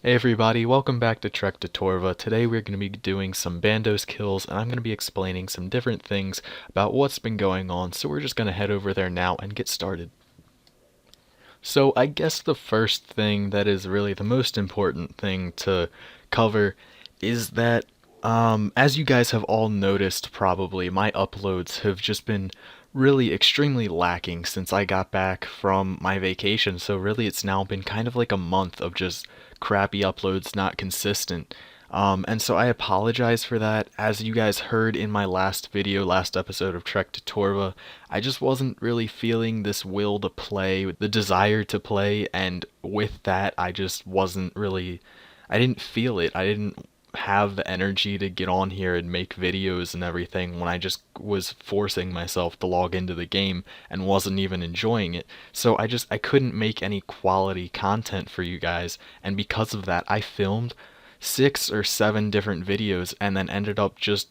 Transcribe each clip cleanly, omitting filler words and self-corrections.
Hey everybody, welcome back to Trek to Torva. Today we're going to be doing some Bandos kills, and I'm going to be explaining some different things about what's been going on, so we're just going to head over there now and get started. So I guess the first thing that is really the most important thing to cover is that, as you guys have all noticed probably, my uploads have just been really extremely lacking since I got back from my vacation. So really it's now been kind of like a month of just crappy uploads, not consistent. And so I apologize for that. As you guys heard in my last episode of Trek to Torva, I just wasn't really feeling this will to play, the desire to play, and with that, I just wasn't really, I didn't feel it. I didn't have the energy to get on here and make videos and everything when I just was forcing myself to log into the game and wasn't even enjoying it. So I couldn't make any quality content for you guys, and because of that I filmed 6 or 7 different videos and then ended up just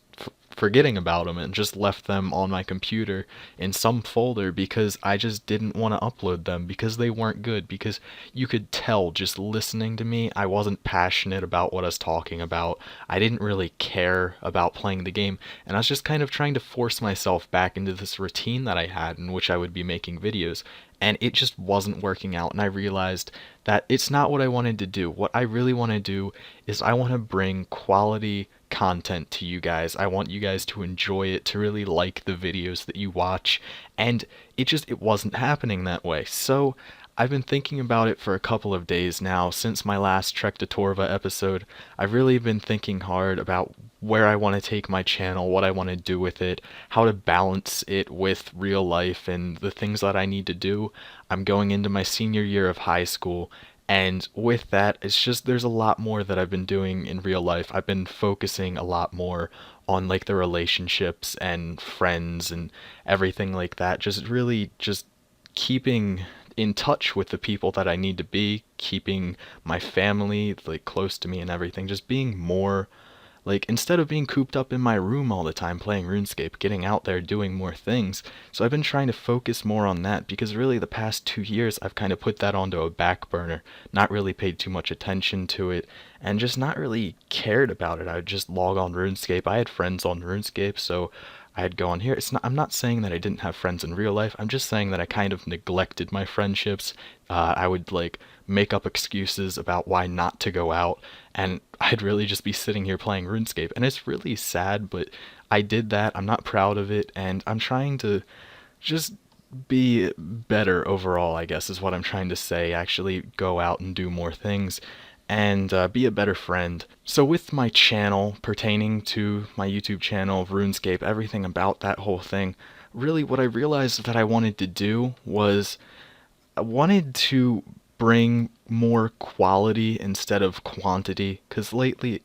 forgetting about them and just left them on my computer in some folder because I just didn't want to upload them because they weren't good, because you could tell just listening to me I wasn't passionate about what I was talking about. I didn't really care about playing the game, and I was just kind of trying to force myself back into this routine that I had in which I would be making videos, and it just wasn't working out. And I realized that it's not what I wanted to do. What I really want to do is I want to bring quality content to you guys. I want you guys to enjoy it, to really like the videos that you watch, and it wasn't happening that way. So I've been thinking about it for a couple of days now since my last Trek to Torva episode. I've really been thinking hard about where I want to take my channel, what I want to do with it, how to balance it with real life and the things that I need to do. I'm going into my senior year of high school, and with that, it's just there's a lot more that I've been doing in real life. I've been focusing a lot more on like the relationships and friends and everything like that. Just really just keeping in touch with the people that I need to be, keeping my family like close to me and everything, just being more like, instead of being cooped up in my room all the time playing RuneScape, getting out there doing more things. So I've been trying to focus more on that because really the past 2 years I've kind of put that onto a back burner, not really paid too much attention to it, and just not really cared about it. I would just log on RuneScape. I had friends on RuneScape, so I'd go on here. I'm not saying that I didn't have friends in real life. I'm just saying that I kind of neglected my friendships. I would like make up excuses about why not to go out, and I'd really just be sitting here playing RuneScape. And it's really sad, but I did that. I'm not proud of it, and I'm trying to just be better overall, I guess is what I'm trying to say. Actually go out and do more things and be a better friend. So with my channel, pertaining to my YouTube channel of RuneScape, everything about that whole thing, really what I realized that I wanted to do was I wanted to bring more quality instead of quantity, because lately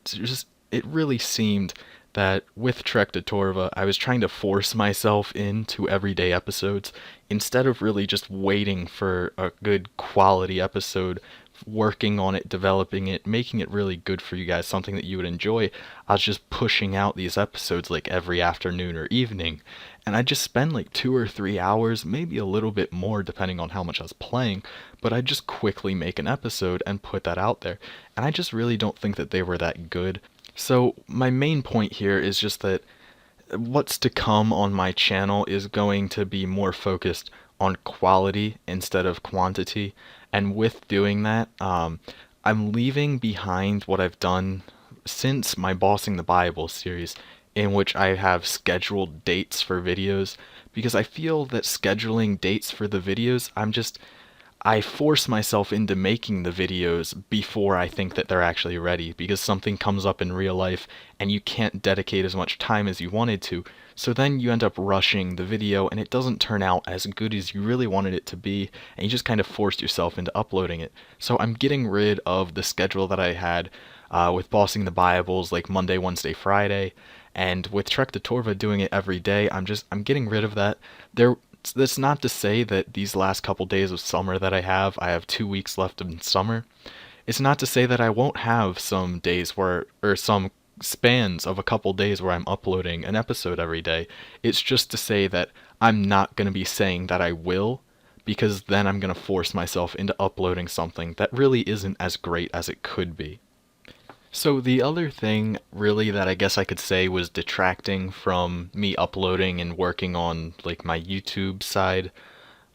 it really seemed that with Trek to Torva, I was trying to force myself into everyday episodes instead of really just waiting for a good quality episode, working on it, developing it, making it really good for you guys, something that you would enjoy. I was just pushing out these episodes like every afternoon or evening, and I just spend like 2 or 3 hours, maybe a little bit more depending on how much I was playing, but I just quickly make an episode and put that out there. And I just really don't think that they were that good. So my main point here is just that what's to come on my channel is going to be more focused on quality instead of quantity. And with doing that, I'm leaving behind what I've done since my Bossing the Bible series, in which I have scheduled dates for videos, because I feel that scheduling dates for the videos, I force myself into making the videos before I think that they're actually ready, because something comes up in real life and you can't dedicate as much time as you wanted to. So then you end up rushing the video and it doesn't turn out as good as you really wanted it to be, and you just kind of forced yourself into uploading it. So I'm getting rid of the schedule that I had with Bossing the Bibles, like Monday, Wednesday, Friday, and with Trek to Torva doing it every day. I'm getting rid of that. That's not to say that these last couple days of summer that I have 2 weeks left in summer. It's not to say that I won't have some days where, or some spans of a couple days where I'm uploading an episode every day. It's just to say that I'm not going to be saying that I will, because then I'm going to force myself into uploading something that really isn't as great as it could be. So the other thing really that I guess I could say was detracting from me uploading and working on like my YouTube side,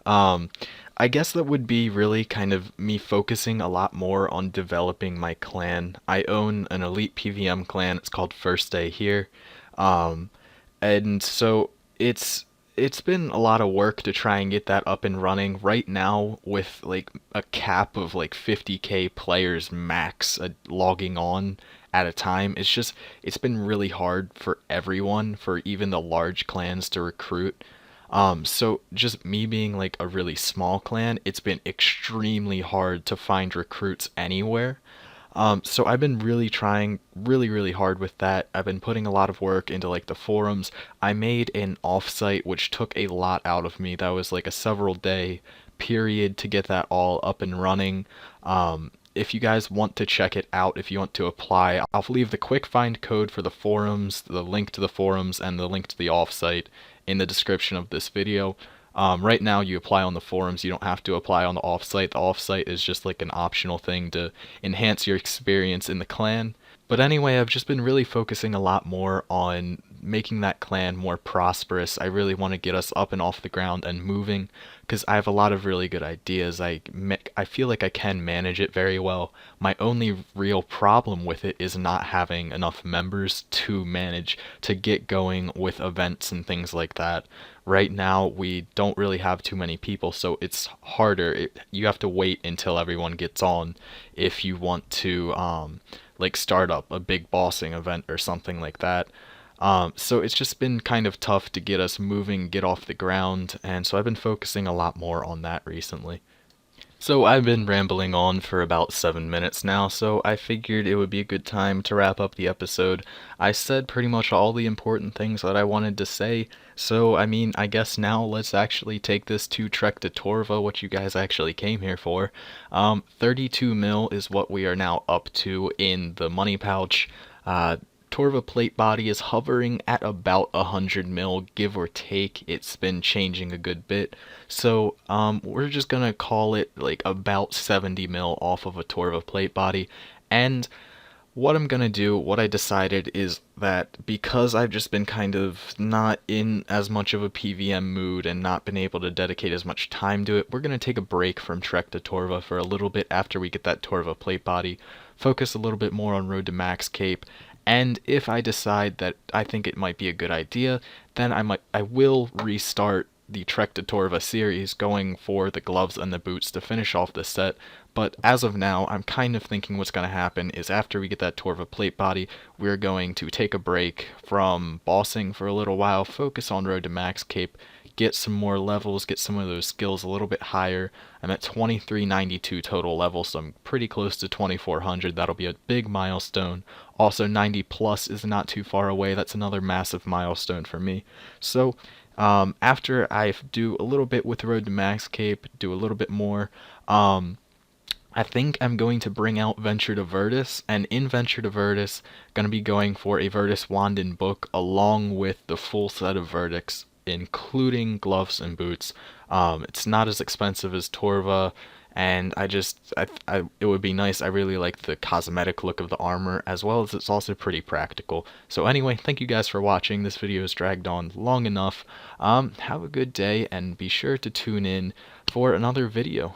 um, I guess that would be really kind of me focusing a lot more on developing my clan. I own an elite PVM clan. It's called First Day here. Um, and so it's been a lot of work to try and get that up and running right now with like a cap of like 50k players max logging on at a time. It's been really hard for everyone, for even the large clans to recruit. So just me being like a really small clan, it's been extremely hard to find recruits anywhere. So I've been really trying really hard with that. I've been putting a lot of work into like the forums. I made an offsite which took a lot out of me. That was like a several day period to get that all up and running. If you guys want to check it out, if you want to apply, I'll leave the quick find code for the forums, the link to the forums, and the link to the offsite in the description of this video. Right now, you apply on the forums. You don't have to apply on the offsite. The offsite is just like an optional thing to enhance your experience in the clan. But anyway, I've just been really focusing a lot more on making that clan more prosperous. I really want to get us up and off the ground and moving because I have a lot of really good ideas. I feel like I can manage it very well. My only real problem with it is not having enough members to manage to get going with events and things like that. Right now, we don't really have too many people, so it's harder. You have to wait until everyone gets on if you want to like start up a big bossing event or something like that. So it's just been kind of tough to get us moving, get off the ground, and so I've been focusing a lot more on that recently. So I've been rambling on for about 7 minutes now, so I figured it would be a good time to wrap up the episode. I said pretty much all the important things that I wanted to say, so I mean, I guess now let's actually take this to Trek to Torva, what you guys actually came here for. 32 mil is what we are now up to in the money pouch. Torva plate body is hovering at about 100 mil, give or take. It's been changing a good bit. So we're just gonna call it like about 70 mil off of a Torva plate body. And what I'm gonna do, what I decided is that because I've just been kind of not in as much of a PVM mood and not been able to dedicate as much time to it, we're gonna take a break from Trek to Torva for a little bit after we get that Torva plate body, focus a little bit more on Road to Max Cape, and if I decide that I think it might be a good idea, then I will restart the Trek to Torva series, going for the gloves and the boots to finish off the set. But as of now, I'm kind of thinking what's going to happen is after we get that Torva plate body, we're going to take a break from bossing for a little while, focus on Road to Max Cape, get some more levels, get some of those skills a little bit higher. I'm at 2392 total levels, so I'm pretty close to 2400. That'll be a big milestone. Also, 90 plus is not too far away. That's another massive milestone for me. So, after I do a little bit with Road to Max Cape, do a little bit more, I think I'm going to bring out Venture to Virtus, and in Venture to Virtus, going to be going for a Virtus wand and book along with the full set of verdicts, including gloves and boots. It's not as expensive as Torva, and it would be nice. I really like the cosmetic look of the armor, as well as it's also pretty practical. So anyway, thank you guys for watching. This video has dragged on long enough. Have a good day, and be sure to tune in for another video.